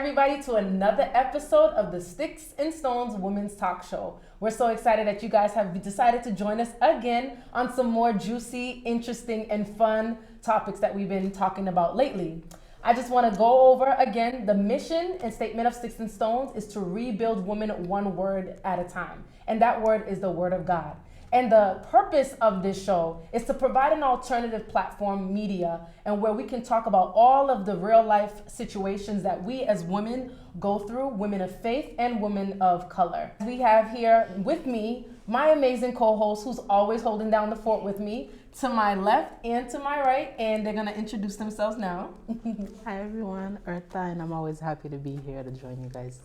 everybody to another episode of the Sticks and Stones Women's Talk Show. We're so excited that you guys have decided to join us again on some more juicy, interesting, and fun topics that we've been talking about lately. I just want to go over again the mission and statement of Sticks and Stones is to rebuild women one word at a time. And that word is the Word of God. And the purpose of this show is to provide an alternative platform media and where we can talk about all of the real life situations that we as women go through, women of faith and women of color. We have here with me my amazing co-host who's always holding down the fort with me, to my left and to my right, and they're going to introduce themselves now. Hi everyone, Eartha, and I'm always happy to be here to join you guys.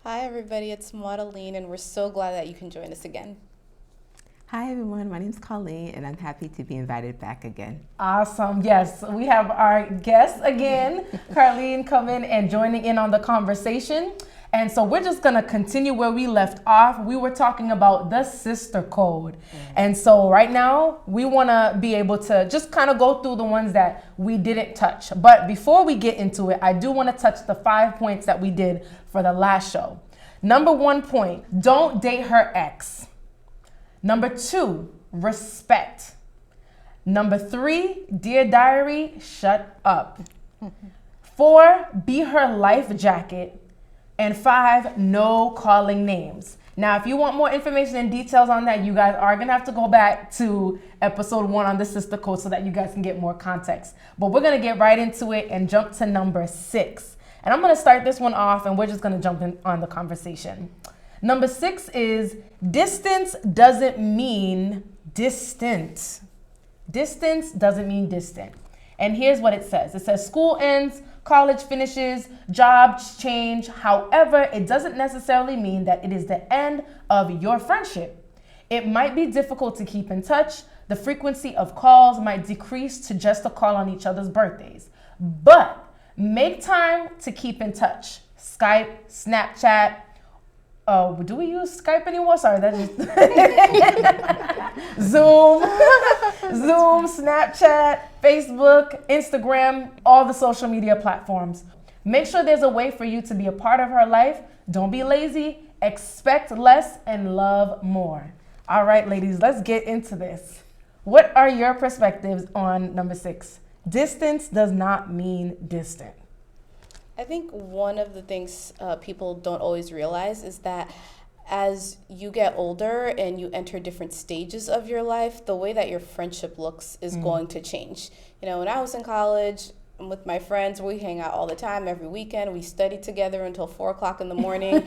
Hi everybody, it's Madeline, and we're so glad that you can join us again. Hi everyone, my name's Colleen and I'm happy to be invited back again. Awesome. Yes, we have our guest again, Carlene, coming and joining in on the conversation. And so we're just going to continue where we left off. We were talking about the sister code. And so right now we want to be able to just kind of go through the ones that we didn't touch. But before we get into it, I do want to touch the 5 points that we did for the last show. Number 1 point, don't date her ex. Number 2, respect. Number 3, dear diary, shut up. 4, be her life jacket. And 5, no calling names. Now, if you want more information and details on that, you guys are going to have to go back to episode 1 on the sister code so that you guys can get more context. But we're going to get right into it and jump to number 6. And I'm going to start this one off and we're just going to jump in on the conversation. Number 6 is distance doesn't mean distant. Distance doesn't mean distant. And here's what it says. It says school ends, college finishes, jobs change. However, it doesn't necessarily mean that it is the end of your friendship. It might be difficult to keep in touch. The frequency of calls might decrease to just a call on each other's birthdays. But make time to keep in touch. Skype, Snapchat. Do we use Skype anymore? Sorry, that is Zoom, Snapchat, Facebook, Instagram, all the social media platforms. Make sure there's a way for you to be a part of her life. Don't be lazy, expect less, and love more. All right, ladies, let's get into this. What are your perspectives on number 6? Distance does not mean distant. I think one of the things people don't always realize is that as you get older and you enter different stages of your life, the way that your friendship looks is going to change. You know, when I was in college, with my friends, we hang out all the time, every weekend. We study together until 4 o'clock in the morning.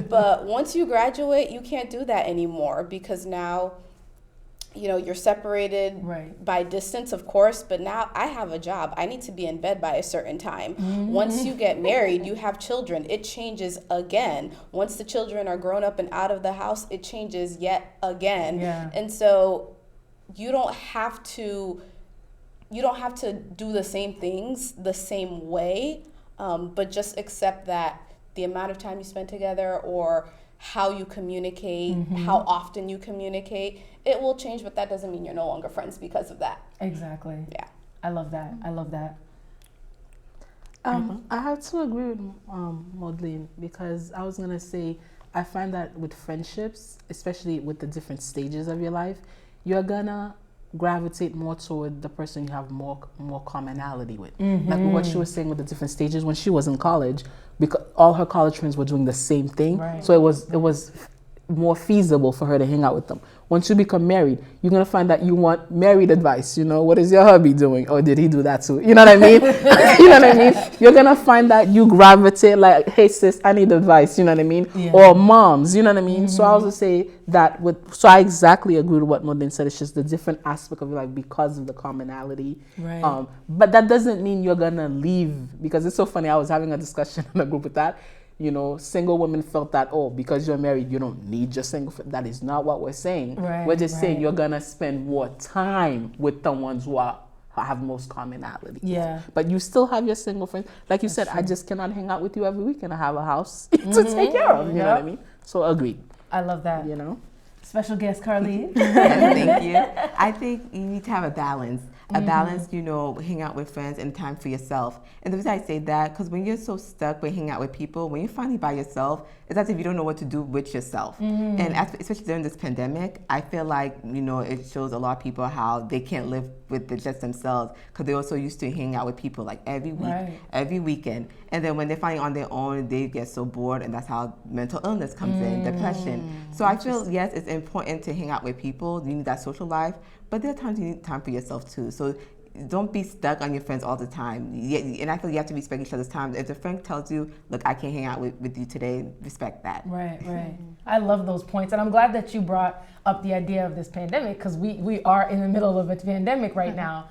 But once you graduate, you can't do that anymore because now, you know, you're separated by distance, of course, but now I have a job. I need to be in bed by a certain time. Once you get married, you have children. It changes again. Once the children are grown up and out of the house, it changes yet again. Yeah. And so you don't have to do the same things the same way, but just accept that the amount of time you spend together or how you communicate, how often you communicate, it will change, but that doesn't mean you're no longer friends because of that. Exactly. Yeah. I love that. I love that. I have to agree with Madeline because I was going to say, I find that with friendships, especially with the different stages of your life, you're going to gravitate more toward the person you have more commonality with. Like what she was saying with the different stages when she was in college, because all her college friends were doing the same thing. So it was more feasible for her to hang out with them. Once you become married, you're going to find that you want married advice. You know, what is your hubby doing? Oh, did he do that too? You know what I mean? You know what I mean? You're going to find that you gravitate like, hey sis, I need advice. You know what I mean? Yeah. Or moms, you know what I mean? So I was going to say that so I exactly agree with what Modin said. It's just the different aspect of your life because of the commonality. But that doesn't mean you're going to leave, because it's so funny. I was having a discussion in a group with that. You know, single women felt that, because you're married, you don't need your single friend. That is not what we're saying. We're just saying you're going to spend more time with the ones who have most commonality. Yeah. But you still have your single friends. Like you said, I just cannot hang out with you every week and I have a house to take care of. You know what I mean? So agreed. I love that. You know? Special guest, Carlene. Thank you. I think you need to have a balance. A balance, hang out with friends and time for yourself. And the reason I say that, because when you're so stuck with hanging out with people, when you're finally by yourself, it's as if you don't know what to do with yourself. And especially during this pandemic, I feel like, it shows a lot of people how they can't live with just themselves, because they're also used to hanging out with people like every week, every weekend. And then when they're finally on their own, they get so bored, and that's how mental illness comes in, depression. So I feel, yes, it's important to hang out with people. You need that social life, but there are times you need time for yourself too. So don't be stuck on your friends all the time. And I feel you have to respect each other's time. If a friend tells you, look, I can't hang out with you today, respect that. Right. I love those points. And I'm glad that you brought up the idea of this pandemic, because we are in the middle of a pandemic right now.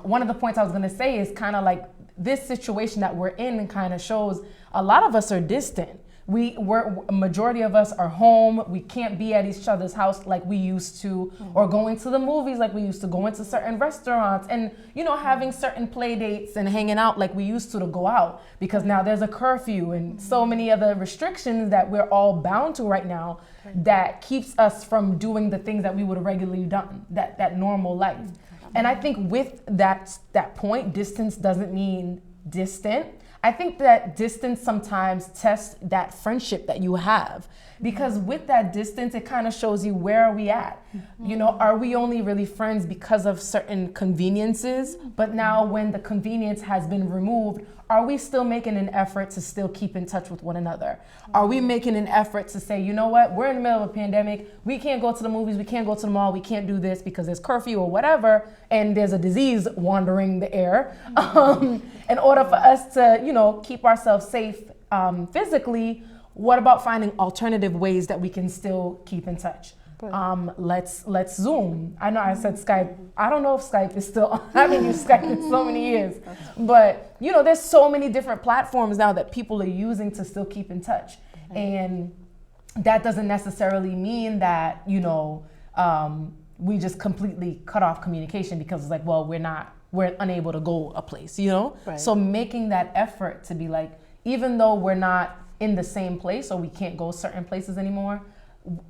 One of the points I was going to say is kind of like this situation that we're in kind of shows a lot of us are distant. A majority of us are home. We can't be at each other's house like we used to, or going to the movies like we used to, going to certain restaurants, and having certain play dates and hanging out like we used to go out, because now there's a curfew and so many other restrictions that we're all bound to right now that keeps us from doing the things that we would have regularly done, that normal life. And I think with that point, distance doesn't mean distant. I think that distance sometimes tests that friendship that you have, because with that distance, it kind of shows you, where are we at? Are we only really friends because of certain conveniences? But now when the convenience has been removed, are we still making an effort to still keep in touch with one another? Are we making an effort to say, you know what, we're in the middle of a pandemic, we can't go to the movies, we can't go to the mall, we can't do this because there's curfew or whatever, and there's a disease wandering the air. In order for us to, keep ourselves safe physically, what about finding alternative ways that we can still keep in touch? Let's Zoom. I know I said Skype. I don't know if Skype is still on. I haven't used Skype in so many years. But, there's so many different platforms now that people are using to still keep in touch. And that doesn't necessarily mean that, we just completely cut off communication, because it's like, well, we're unable to go a place, So making that effort to be like, even though we're not in the same place or we can't go certain places anymore,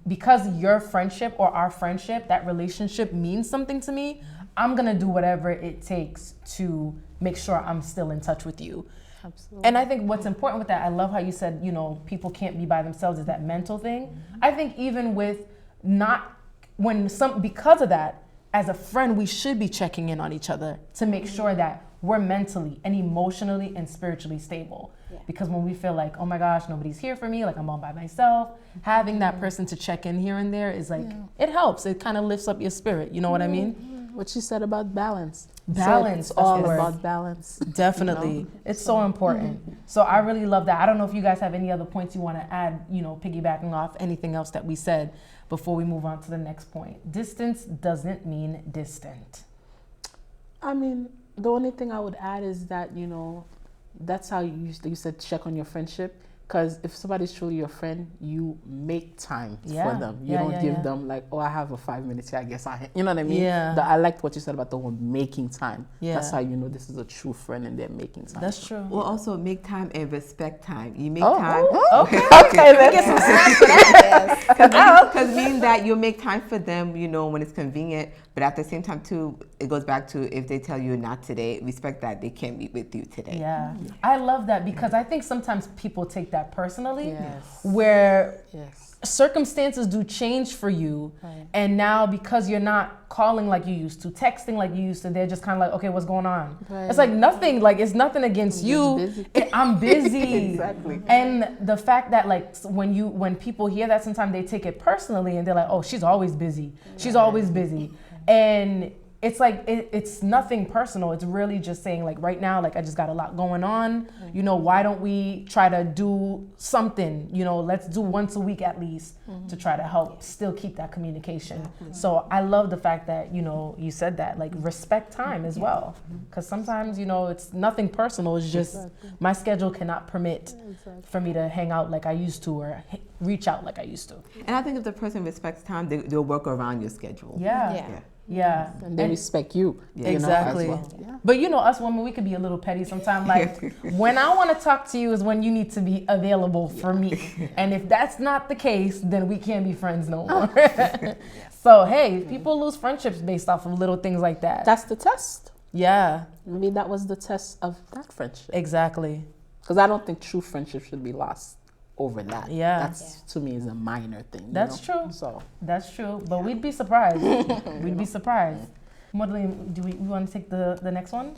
because your friendship or our friendship, that relationship means something to me, I'm gonna do whatever it takes to make sure I'm still in touch with you. Absolutely. And I think what's important with that, I love how you said, people can't be by themselves, is that mental thing. I think even with because of that, as a friend, we should be checking in on each other to make sure that we're mentally and emotionally and spiritually stable. Because when we feel like, oh my gosh, nobody's here for me, like I'm all by myself, having that person to check in here and there is like, it helps. It kind of lifts up your spirit. You know what I mean? What you said about balance. Balance. It's all about balance. Definitely. It's so important. So I really love that. I don't know if you guys have any other points you want to add, piggybacking off anything else that we said before we move on to the next point. Distance doesn't mean distant. I mean, the only thing I would add is that, that's how you said check on your friendship. Because if somebody's truly your friend, you make time for them. You don't give them like, oh, I have a 5 minutes here, I guess you know what I mean? I liked what you said about the whole making time. That's how you know this is a true friend and they're making time. That's true. Well, also make time and respect time. You make time. Okay. Let me get some snaps for that. Because meaning that you'll make time for them, when it's convenient. But at the same time, too, it goes back to, if they tell you not today, respect that they can't meet with you today. Yeah. I love that, because I think sometimes people take that personally, where circumstances do change for you. And now, because you're not calling like you used to, texting like you used to, they're just kind of like, okay, what's going on? It's like nothing, like it's nothing against you. I'm busy. Exactly. And the fact that like when people hear that, sometimes they take it personally and they're like, oh, she's always busy. She's always busy. And it's like, it's nothing personal. It's really just saying like, right now, like I just got a lot going on. Why don't we try to do something? Let's do once a week at least to try to help still keep that communication. So I love the fact that, you said that, like respect time as well. Because sometimes, it's nothing personal. It's just my schedule cannot permit for me to hang out like I used to, or reach out like I used to. And I think if the person respects time, they'll work around your schedule. Yeah. Yeah. And they respect you. You know, as Exactly. well. Yeah. But you know, us women, we could be a little petty sometimes. Like, when I want to talk to you is when you need to be available for me. And if that's not the case, then we can't be friends no more. So, hey, people lose friendships based off of little things like that. That's the test. Yeah, Maybe that was the test of that friendship. exactly. Because I don't think true friendship should be lost over that. Yeah. That's, to me, is a minor thing. you That's know? true. So, That's true. But we'd be surprised. We'd be surprised. Madeline, do we want to take the next one?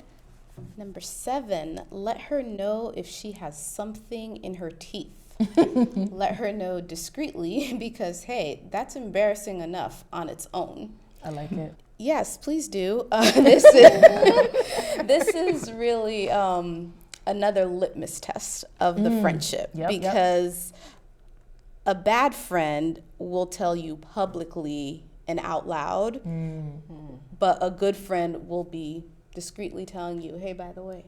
Number 7, let her know if she has something in her teeth. Let her know discreetly because, hey, that's embarrassing enough on its own. I like it. Yes, please do. This is really another litmus test of the friendship because a bad friend will tell you publicly and out loud, but a good friend will be discreetly telling you, hey, by the way,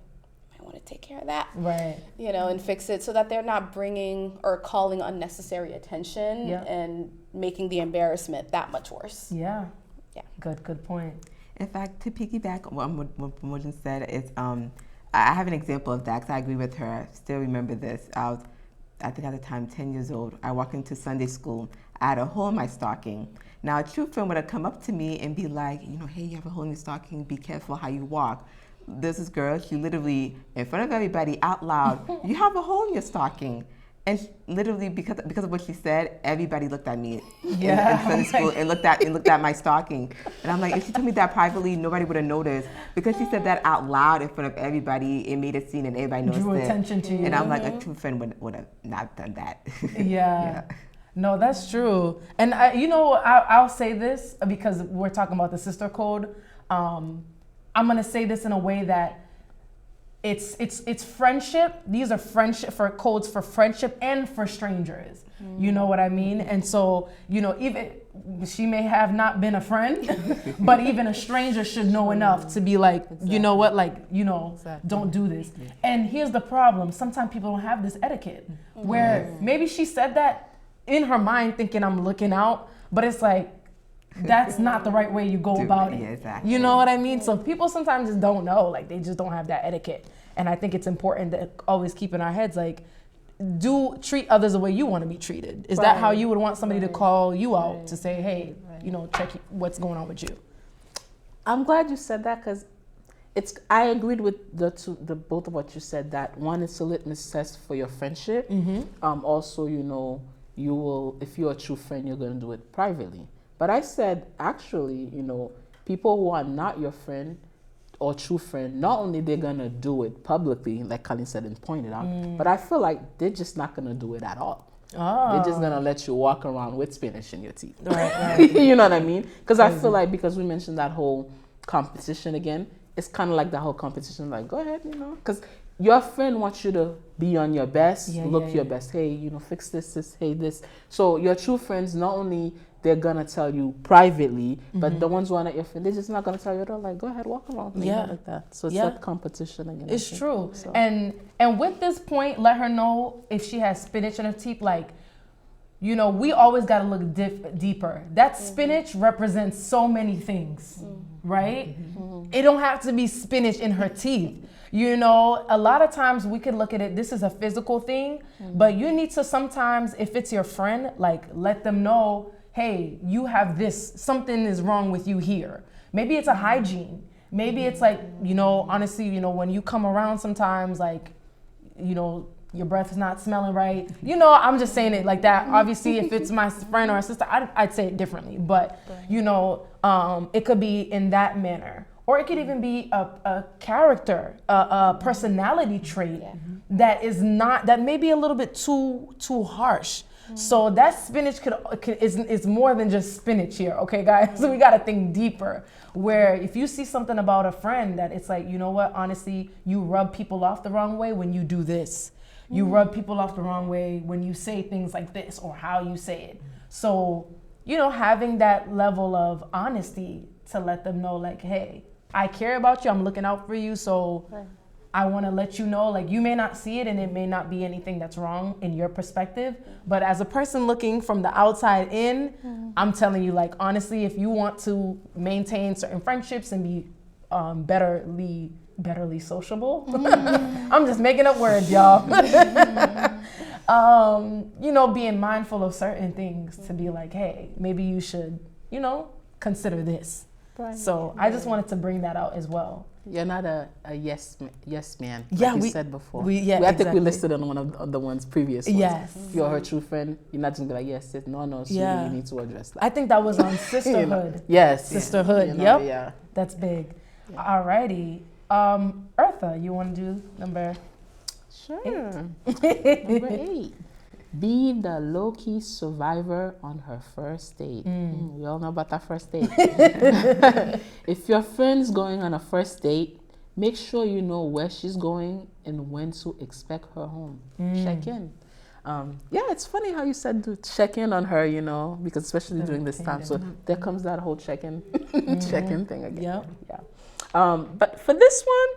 I want to take care of that. Right. You know, and fix it so that they're not bringing or calling unnecessary attention and making the embarrassment that much worse. Yeah. Yeah. Good point. In fact, to piggyback on what Mojan said, it's I have an example of that because I agree with her. I still remember this. I think at the time, 10 years old. I walked into Sunday school. I had a hole in my stocking. Now, a true friend would have come up to me and be like, you know, hey, you have a hole in your stocking. Be careful how you walk. This girl, she literally, in front of everybody, out loud, you have a hole in your stocking. And literally, because of what she said, everybody looked at me in Sunday school and looked at my stocking. And I'm like, if she told me that privately, nobody would have noticed. Because she said that out loud in front of everybody, it made a scene and everybody noticed Drew it. attention to you. And I'm like, a true friend would have not done that. Yeah. No, that's true. And I'll say this because we're talking about the sister code. I'm gonna say this in a way that it's friendship. These are friendship for codes for friendship and for strangers. You know what I mean? And so, you know, even she may have not been a friend, but even a stranger should know enough to be like, you know what, like, you know, don't do this. And here's the problem. Sometimes people don't have this etiquette where maybe she said that in her mind thinking I'm looking out, but it's like, that's not the right way you go about it. Yeah, exactly. You know what I mean? So people sometimes just don't know, like they just don't have that etiquette. And I think it's important to always keep in our heads, like, do treat others the way you want to be treated. Is that how you would want somebody to call you out to say, hey, you know, check what's going on with you? I'm glad you said that because I agreed with the both of what you said, that one is a litmus test for your friendship. Also, you know, you will, if you're a true friend, you're going to do it privately. But I said, actually, you know, people who are not your friend or true friend, not only they're going to do it publicly, like Colleen said and pointed out, but I feel like they're just not going to do it at all. They're just going to let you walk around with spinach in your teeth. Right. You know what I mean? Because I feel like, because we mentioned that whole competition again, it's kind of like that whole competition, like, go ahead, you know, because your friend wants you to be on your best, look your best. Hey, you know, fix this, hey, this. So your true friends, not only they're gonna tell you privately, but the ones who are not your friend, they're just not gonna tell you at all. Like, go ahead, walk around, like that. So it's that competition again. It's true. So. And with this point, let her know if she has spinach in her teeth. Like, you know, we always gotta look deeper. That spinach represents so many things, right? It don't have to be spinach in her teeth. You know, a lot of times we can look at it, this is a physical thing, but you need to sometimes, if it's your friend, like, let them know, hey, you have this, something is wrong with you here. Maybe it's a hygiene. Maybe it's like, you know, honestly, you know, when you come around sometimes, like, you know, your breath is not smelling right. You know, I'm just saying it like that. Obviously, if it's my friend or a sister, I'd say it differently. But, you know, it could be in that manner. Or it could even be a character, a personality trait that may be a little bit too harsh. So that spinach is more than just spinach here, okay, guys? So we got to think deeper. Where if you see something about a friend that it's like, you know what, honestly, you rub people off the wrong way when you do this. You rub people off the wrong way when you say things like this or how you say it. So, you know, having that level of honesty to let them know, like, hey, I care about you, I'm looking out for you, so I want to let you know, like, you may not see it and it may not be anything that's wrong in your perspective, but as a person looking from the outside in, I'm telling you, like, honestly, if you want to maintain certain friendships and be betterly sociable, I'm just making up words, y'all. You know, being mindful of certain things to be like, hey, maybe you should, you know, consider this. Right. So I just wanted to bring that out as well. You're not a yes man. Yeah, like you we said before. I think exactly. We listed on one of the ones previous ones. Yes. If you're her true friend, you're not just gonna be like, yes, sis. No, so you need to address that. I think that was on sisterhood. Yes. Sisterhood. You know, Yep. Yeah. That's big. Yeah. Alrighty. Eartha, you want to do number? Sure. Number 8. Be the low-key survivor on her first date. We all know about that first date. If your friend's going on a first date, make sure you know where she's going and when to expect her home. Check in. It's funny how you said to check in on her, you know, because especially during this time. So there comes that whole check-in thing again. Yep. Yeah. But for this one,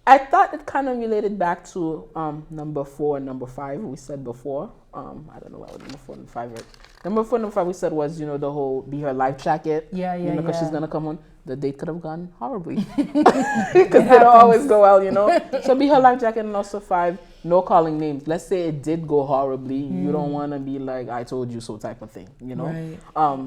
I thought it kind of related back to number 4 and number 5 we said before. I don't know what number 4 and 5 are. Number 4 and number 5 we said was, you know, the whole be her life jacket. Yeah. You know, because she's going to come on. The date could have gone horribly. Because they don't always go well, you know. So be her life jacket. And also 5, no calling names. Let's say it did go horribly. You don't want to be like, I told you so type of thing, you know. Right.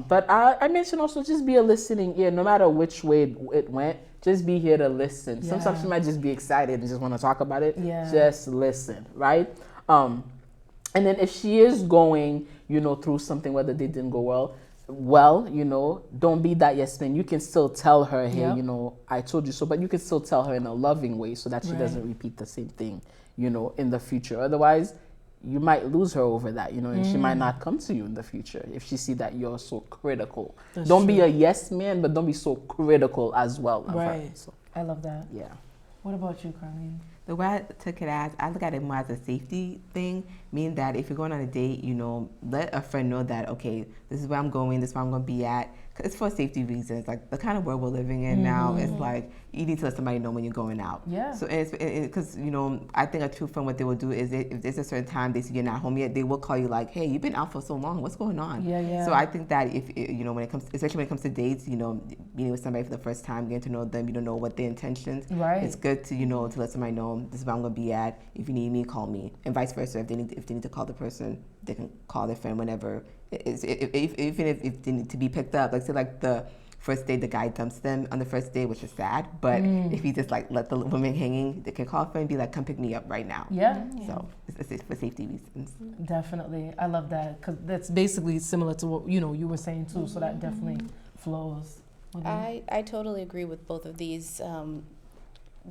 But I mentioned also just be a listening ear. No matter which way it went, just be here to listen. Yeah. Sometimes you might just be excited and just want to talk about it. Yeah. Just listen, right? And then if she is going, you know, through something, whether they didn't go well, you know, don't be that yes man. You can still tell her, hey, you know, I told you so, but you can still tell her in a loving way so that she doesn't repeat the same thing, you know, in the future. Otherwise, you might lose her over that, you know, and she might not come to you in the future if she see that you're so critical. Don't be a yes man, but don't be so critical as well. Right. So, I love that. yeah. What about you, Carlene? The way I took it as, I look at it more as a safety thing, meaning that if you're going on a date, you know, let a friend know that, okay, this is where I'm going, this is where I'm going to be at. It's for safety reasons. Like the kind of world we're living in now, it's like you need to let somebody know when you're going out. Yeah. So it's because, you know, I think a true friend, what they will do is if there's a certain time they see you're not home yet, they will call you like, hey, you've been out for so long. What's going on? Yeah. So I think that if, you know, when it comes, especially when it comes to dates, you know, meeting with somebody for the first time, getting to know them, you don't know what their intentions. Right. It's good to, you know, to let somebody know this is where I'm going to be at. If you need me, call me. And vice versa. If they need to call the person, they can call their friend whenever. Even if they need to be picked up, like say like the first day the guy dumps them on the first day, which is sad, but if he just like let the woman hanging, they can call a friend and be like, come pick me up right now. Yeah. So it's for safety reasons. Definitely. I love that because that's basically similar to what, you know, you were saying too. So that definitely flows. I totally agree with both of these.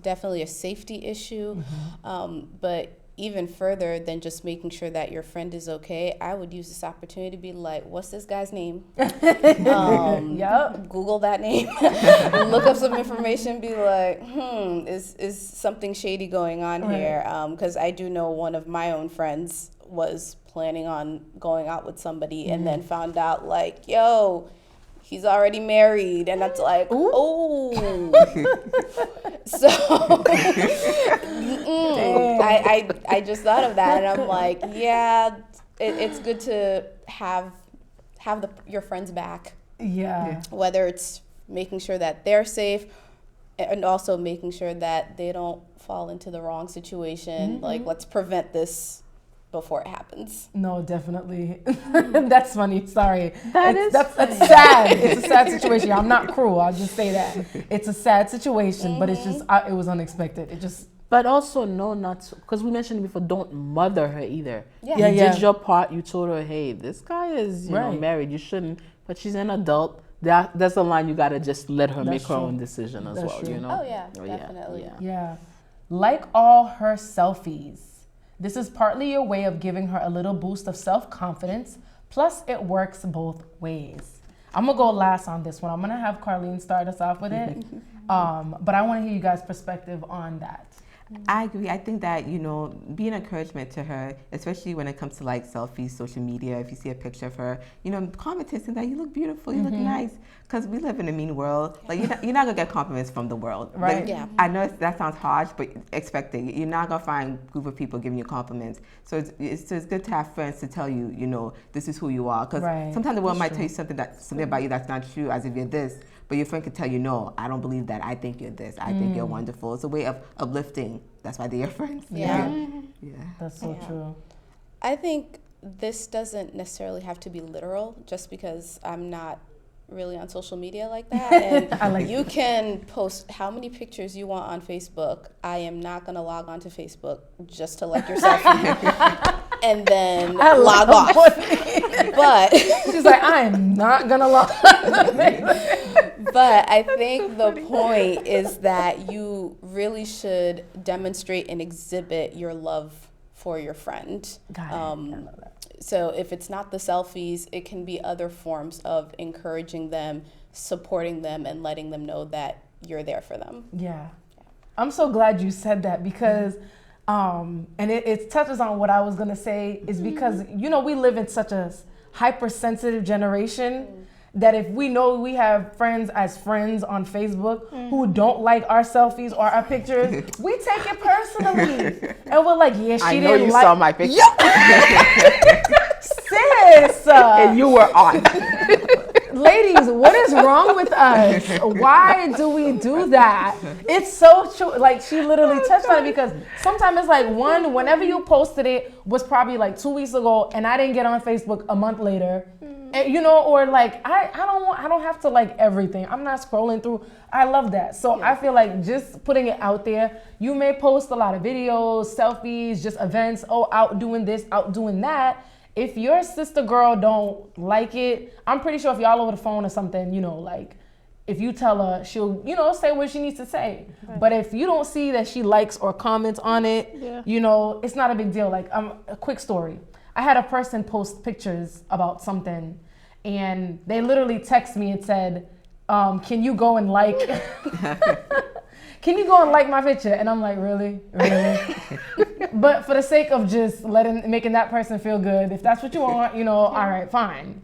Definitely a safety issue, but even further than just making sure that your friend is okay, I would use this opportunity to be like, what's this guy's name? Google that name, look up some information, be like, is something shady going on here? Because I do know one of my own friends was planning on going out with somebody and then found out like, yo, he's already married, and that's like, oh. So I just thought of that, and I'm like, yeah, it's good to have your friends back. Yeah. Whether it's making sure that they're safe, and also making sure that they don't fall into the wrong situation. Like, let's prevent this before it happens. No, definitely. That's funny. Sorry. That's funny. sad. It's a sad situation. I'm not cruel. I'll just say that. It's a sad situation, but it's just, it was unexpected. It just. But also, no, not to, because we mentioned before, don't mother her either. Yeah. You did your part. You told her, hey, this guy is, you know, Right. married. You shouldn't, but she's an adult. That's a line you got to just let her That's make her true. own decision as That's well, true. you know? Oh, yeah, definitely. Yeah. Like all her selfies. This is partly your way of giving her a little boost of self-confidence, plus it works both ways. I'm gonna go last on this one. I'm gonna have Carlene start us off with it, but I wanna hear you guys' perspective on that. I agree. I think that, be an encouragement to her, especially when it comes to like selfies, social media. If you see a picture of her, comment and say that you look beautiful, you look nice. Because we live in a mean world. Like you're not gonna get compliments from the world. Right. Like, Yeah. I know that sounds harsh, but expect it. You're not gonna find a group of people giving you compliments. So it's good to have friends to tell you, this is who you are. Because sometimes the world might tell you something about you that's not true, as if you're this. But your friend could tell you, no, I don't believe that. I think you're this. I think you're wonderful. It's a way of uplifting. That's why they're your friends. Yeah. Yeah. That's so true. I think this doesn't necessarily have to be literal, just because I'm not really on social media like that. And you can post how many pictures you want on Facebook. I am not going to log on to Facebook just to like your selfie and then log off. But she's like, I am not going to log on. But I think the point is that you really should demonstrate and exhibit your love for your friend. Got it. So if it's not the selfies, it can be other forms of encouraging them, supporting them, and letting them know that you're there for them. Yeah. I'm so glad you said that because, and it touches on what I was going to say, is because, we live in such a hypersensitive generation that if we know we have friends on Facebook who don't like our selfies or our pictures, we take it personally. And we're like, yeah, she didn't like. I know you saw my picture. Sis! And you were on. Ladies, what is wrong with us? Why do we do that? It's so true. Like, she literally touched on it because sometimes it's like whenever you posted it was probably like 2 weeks ago and I didn't get on Facebook a month later. And, or like, I don't have to like everything. I'm not scrolling through. I love that. So I feel like just putting it out there, you may post a lot of videos, selfies, just events, out doing this, out doing that. If your sister girl don't like it, I'm pretty sure if y'all over the phone or something, like if you tell her, she'll, say what she needs to say. Right. But if you don't see that she likes or comments on it, it's not a big deal. Like, a quick story. I had a person post pictures about something and they literally text me and said, can you go and like, my picture? And I'm like, really? But for the sake of just making that person feel good, if that's what you want, all right, fine.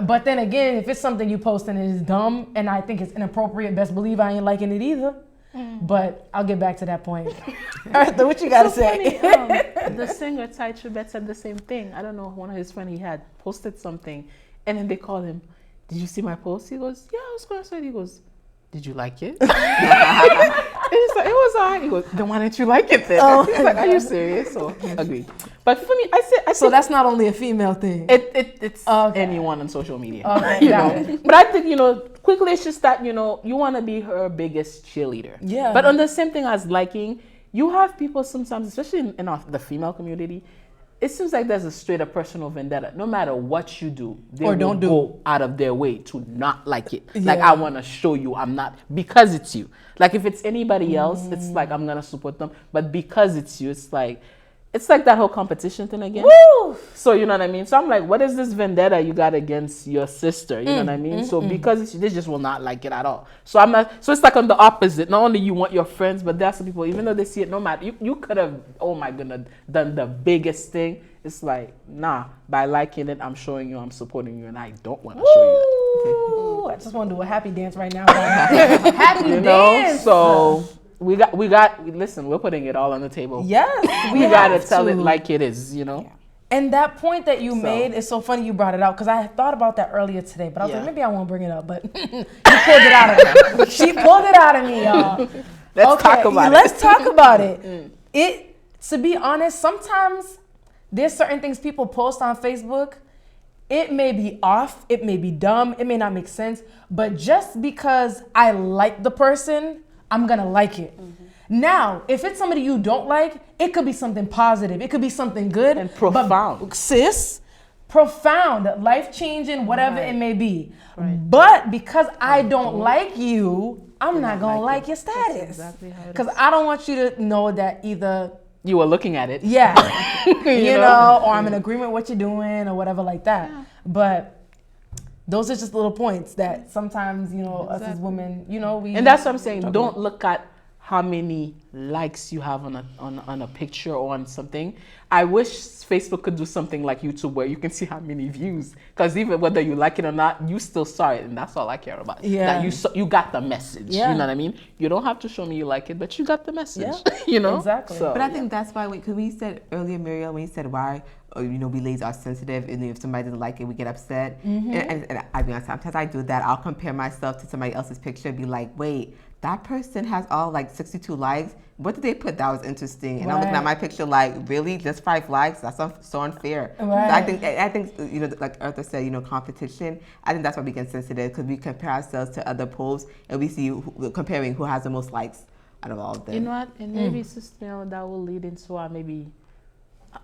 But then again, if it's something you post and it is dumb and I think it's inappropriate, best believe I ain't liking it either. But I'll get back to that point. All right, so what you got to say? Funny, the singer Ty Tribbett said the same thing. I don't know, one of his friends, he had posted something and then they called him, did you see my post? He goes, yeah, I was going to say it. He goes, did you like it? And he's like, it was all right. He goes, then why didn't you like it then? He's like, are you serious? So, agreed. But for me, I said, so that's not only a female thing. It's anyone on social media. Okay, But I think, quickly it's just that, you want to be her biggest cheerleader. Yeah. But on the same thing as liking, you have people sometimes, especially in the female community, it seems like there's a straight up personal vendetta. No matter what you do, they will go out of their way to not like it. Yeah. Like, I want to show you I'm not, because it's you. Like, if it's anybody else, it's like, I'm going to support them. But because it's you, it's like that whole competition thing again. Woo! So, you know what I mean? So I'm like, what is this vendetta you got against your sister? You know what I mean? So because it's you, they just will not like it at all. So it's like on the opposite. Not only you want your friends, but there are some people, even though they see it, no matter, you could have, oh my goodness, done the biggest thing. It's like, nah, by liking it, I'm showing you I'm supporting you and I don't want to show you that. I just want to do a happy dance right now. Happy dance! So we got, listen, we're putting it all on the table. Yes, we got to tell it like it is, Yeah. And that point that you made is so funny you brought it out because I had thought about that earlier today, but I was like, maybe I won't bring it up, but you pulled it out of me. She pulled it out of me, y'all. Let's talk about it. To be honest, sometimes there's certain things people post on Facebook. It may be off, it may be dumb, it may not make sense, but just because I like the person, I'm gonna like it. Now, if it's somebody you don't like, it could be something positive. It could be something good. And profound. But, profound, life-changing, whatever it may be. Right. But because I don't like you, I'm not going to like your status. Because I don't want you to know that either... You were looking at it. Yeah. you know, or I'm in agreement with what you're doing or whatever like that. Yeah. But... those are just little points that sometimes, us as women, we... And that's what I'm saying. Don't look at how many likes you have on a picture or on something. I wish Facebook could do something like YouTube where you can see how many views, because even whether you like it or not, you still saw it, and that's all I care about. Yeah. That you got the message. Yeah. You know what I mean? You don't have to show me you like it, but you got the message. You know? Exactly. So, But I think that's why, because we said earlier, Muriel, when you said why, we ladies are sensitive, and if somebody doesn't like it, we get upset. And I be honest, sometimes I do that. I'll compare myself to somebody else's picture and be like, wait, that person has all like 62 likes. What did they put that was interesting? And I'm looking at my picture like, really, just 5 likes? That's so unfair. Right. So I think like Eartha said, competition. I think that's why we get sensitive, because we compare ourselves to other posts and we see comparing who has the most likes out of all of them. you know what? And maybe Sister, that will lead into our maybe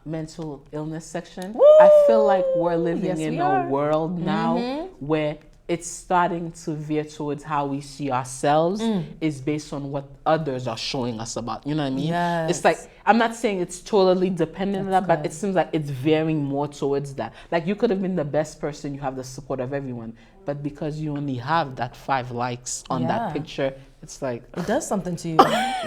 mental illness section. Woo! I feel like we're living Yes, in we a are. world now where it's starting to veer towards how we see ourselves is based on what others are showing us about. You know what I mean? Yes. It's like, I'm not saying it's totally dependent on That's that, but good. it seems like it's veering more towards that. Like, you could have been the best person, you have the support of everyone, but because you only have that 5 likes on Yeah. that picture, it's like, It does something to you.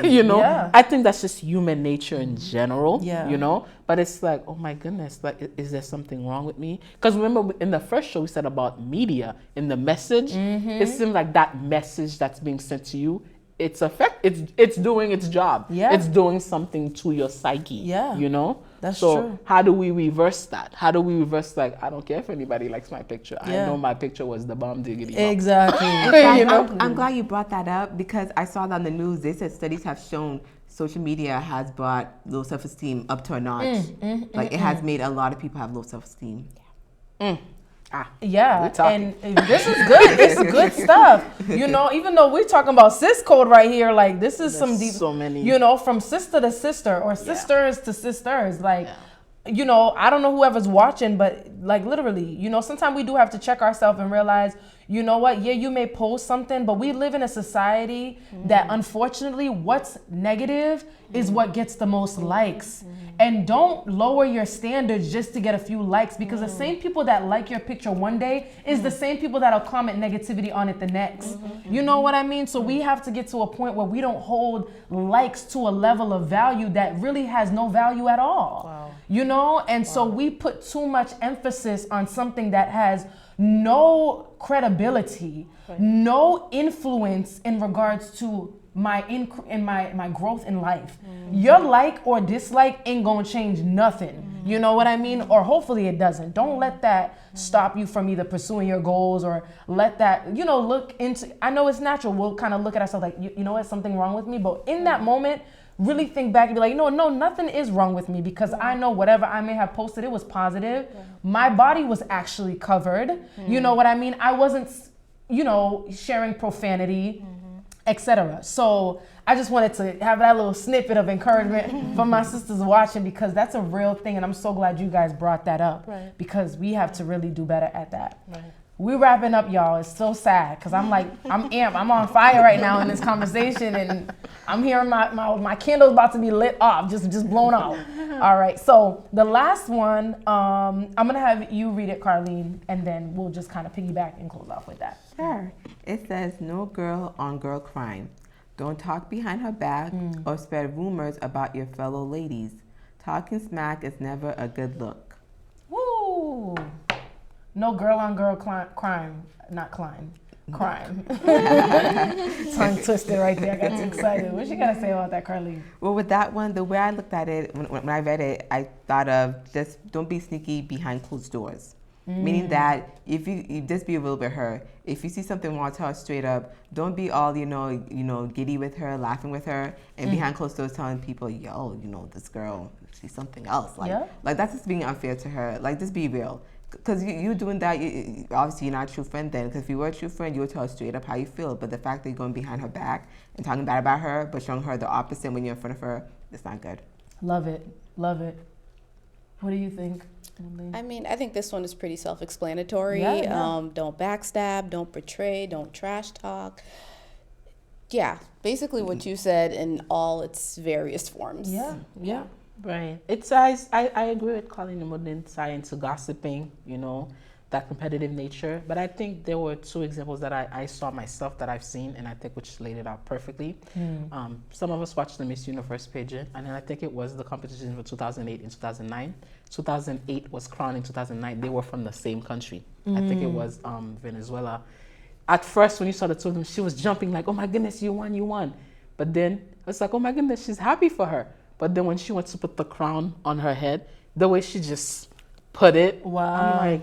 you know, Yeah. I think that's just human nature in general. Yeah. You know, but it's like, oh my goodness, like, is there something wrong with me? Because remember, in the first show we said about media, in the message, it seems like that message that's being sent to you, it's doing its job. Yeah. It's doing something to your psyche. Yeah. You know. That's so true. how do we reverse that? How do we reverse, like, I don't care if anybody likes my picture. Yeah. I know my picture was the bomb diggity bomb. Exactly. You know? I'm glad you brought that up, because I saw that on the news. They said studies have shown social media has brought low self-esteem up to a notch. Like it has made a lot of people have low self-esteem. Yeah, We're talking. and this is good. It's good stuff. You know, even though we're talking about sis code right here, like this is some deep. so many. You know, from sister to sister or sisters to sisters. Like, you know, I don't know whoever's watching, but like literally, you know, sometimes we do have to check ourselves and realize, you know what? Yeah, you may post something, but we live in a society that unfortunately, what's negative is what gets the most likes. And don't lower your standards just to get a few likes, because the same people that like your picture one day is the same people that'll comment negativity on it the next. You know what I mean? So we have to get to a point where we don't hold likes to a level of value that really has no value at all. Wow. You know? And so we put too much emphasis on something that has no credibility, no influence in regards to my growth in life. Your like or dislike ain't gonna change nothing. You know what I mean? Or hopefully it doesn't. Don't let that stop you from either pursuing your goals, or let that, you know, look into, I know it's natural, we'll kind of look at ourselves like, you know what, something wrong with me, but in that moment, really think back and be like, no, nothing is wrong with me, because I know whatever I may have posted, it was positive. My body was actually covered. You know what I mean? I wasn't, you know, sharing profanity, etc. So I just wanted to have that little snippet of encouragement for my sisters watching, because that's a real thing, and I'm so glad you guys brought that up, because we have to really do better at that. We wrapping up, y'all. It's so sad, because I'm like, I'm amped. I'm on fire right now in this conversation, and I'm hearing my candle's about to be lit off, just blown out. All right, so the last one, I'm gonna have you read it, Carlene, and then we'll just kind of piggyback and close off with that. Sure. It says, no girl on girl crime. Don't talk behind her back or spread rumors about your fellow ladies. Talking smack is never a good look. Woo! No girl on girl crime, not crime. Tongue twisted right there. I got too excited. What you gotta say about that, Carlene? Well, with that one, the way I looked at it, when I read it, I thought of just don't be sneaky behind closed doors. Meaning that if you just be real with her. If you see something wrong, tell her straight up. Don't be all, you know, giddy with her, laughing with her, and behind closed doors telling people, yo, you know, this girl, she's something else. Like that's just being unfair to her. Like, just be real. Because you doing that, obviously you're not a true friend then. Because if you were a true friend, you would tell her straight up how you feel. But the fact that you're going behind her back and talking bad about her, but showing her the opposite when you're in front of her, it's not good. Love it. Love it. What do you think? I mean, I think this one is pretty self-explanatory. Yeah. Don't backstab, don't betray, don't trash talk. Yeah, basically what you said in all its various forms. Yeah. Right. It's I agree with Colleen Moodin into gossiping, you know. that competitive nature. But I think there were two examples that I saw myself that I've seen, and I think which laid it out perfectly. Some of us watched the Miss Universe pageant, and then I think it was the competition for 2008 and 2009. 2008 was crowned in 2009. They were from the same country. I think it was Venezuela. At first, when you saw the two of them, she was jumping like, oh my goodness, you won, you won. But then it's like, oh my goodness, she's happy for her. But then when she went to put the crown on her head, the way she just put it, Wow. I'm like,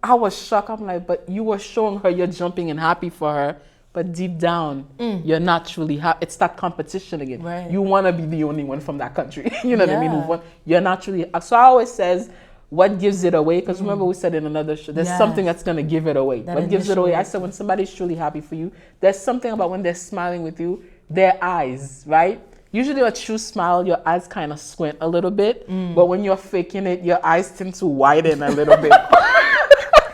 I was shocked. I'm like, but you were showing her you're jumping and happy for her, but deep down, you're not truly happy. It's that competition again. Right. You want to be the only one from that country. You know what I mean? Yeah. You're not truly. So I always says, what gives it away? Because remember we said in another show, there's Yes. something that's going to give it away. That What gives it away? initial- I said when somebody's truly happy for you, there's something about when they're smiling with you, their eyes, right? Usually a true smile, your eyes kind of squint a little bit. But when you're faking it, your eyes tend to widen a little bit.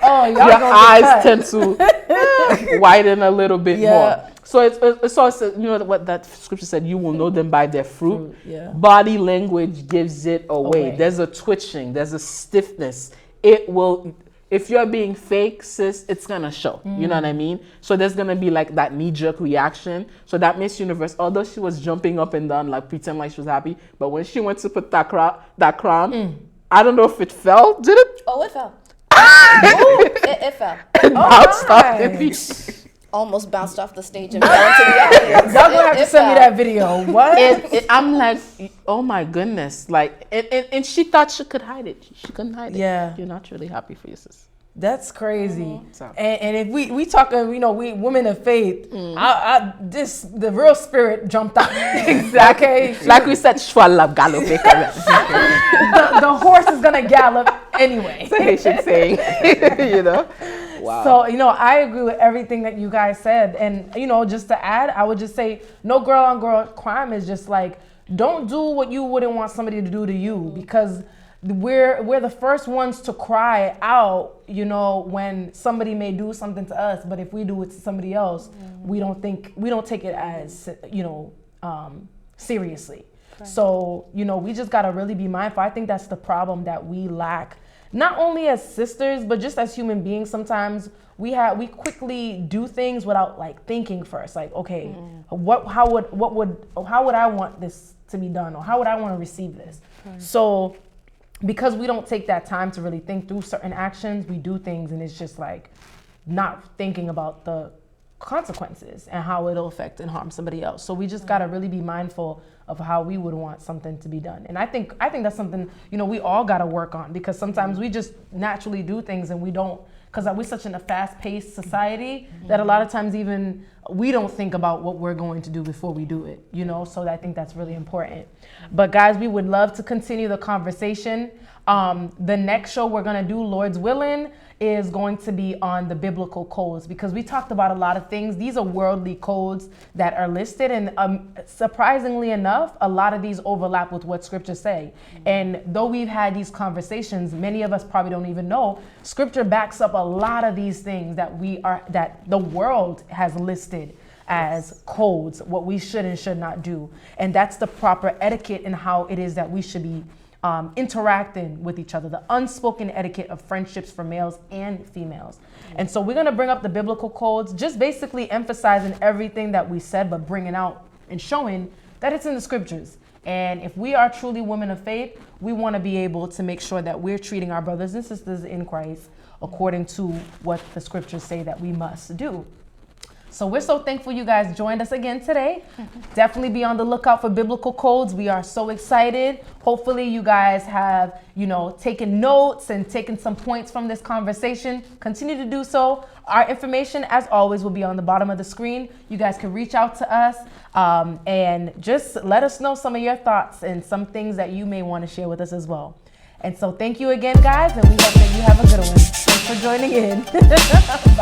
Oh, y'all Your gonna get eyes cut. tend to widen a little bit Yeah. more. So it's also, you know what that scripture said, you will know them by their fruit. Yeah. Body language gives it away. Away. There's a twitching, there's a stiffness. It will, if you're being fake, sis, it's gonna show. You know what I mean? So there's gonna be like that knee-jerk reaction. So that Miss Universe, although she was jumping up and down, like pretend like she was happy, but when she went to put that crown, I don't know if it fell. Did it? Oh, it fell. It fell. It bounced off the my. feet. Almost bounced off the stage and fell into the audience. Y'all gonna have to It send me fell. that video. What? I'm like, oh my goodness. Like, and she thought she could hide it. She couldn't hide it. Yeah. You're not really happy for your sis. That's crazy. So- And if we talking, we women of faith, the real spirit jumped out. Exactly. Okay. Like we said, Schwalab galope. the horse is gonna gallop anyway. It's a Haitian saying, you know? Wow. So, I agree with everything that you guys said. And, just to add, I would just say no girl on girl crime is just like, don't do what you wouldn't want somebody to do to you, because we're the first ones to cry out, when somebody may do something to us. But if we do it to somebody else, we don't take it as, seriously. Right. So, we just got to really be mindful. I think that's the problem that we lack. Not only as sisters, but just as human beings, sometimes we quickly do things without like thinking first. Like, okay, how would I want this to be done, or how would I want to receive this? Right. So, because we don't take that time to really think through certain actions, we do things, and it's just like not thinking about the consequences and how it'll affect and harm somebody else. So we just gotta really be mindful of how we would want something to be done. And I think that's something, we all gotta work on, because sometimes we just naturally do things and we don't, because we're such in a fast-paced society that a lot of times even we don't think about what we're going to do before we do it, so I think that's really important. But guys, we would love to continue the conversation. The next show we're gonna do, Lord's willing, is going to be on the biblical codes, because we talked about a lot of things. These are worldly codes that are listed, and surprisingly enough, a lot of these overlap with what scripture say. And though we've had these conversations, many of us probably don't even know scripture backs up a lot of these things that the world has listed as codes, what we should and should not do. And that's the proper etiquette and how it is that we should be interacting with each other, the unspoken etiquette of friendships for males and females. And so we're going to bring up the biblical codes, just basically emphasizing everything that we said, but bringing out and showing that it's in the scriptures. And if we are truly women of faith, we want to be able to make sure that we're treating our brothers and sisters in Christ according to what the scriptures say that we must do. So we're so thankful you guys joined us again today. Definitely be on the lookout for biblical codes. We are so excited. Hopefully you guys have, taken notes and taken some points from this conversation. Continue to do so. Our information, as always, will be on the bottom of the screen. You guys can reach out to us and just let us know some of your thoughts and some things that you may want to share with us as well. And so thank you again, guys, and we hope that you have a good one. Thanks for joining in. Bye.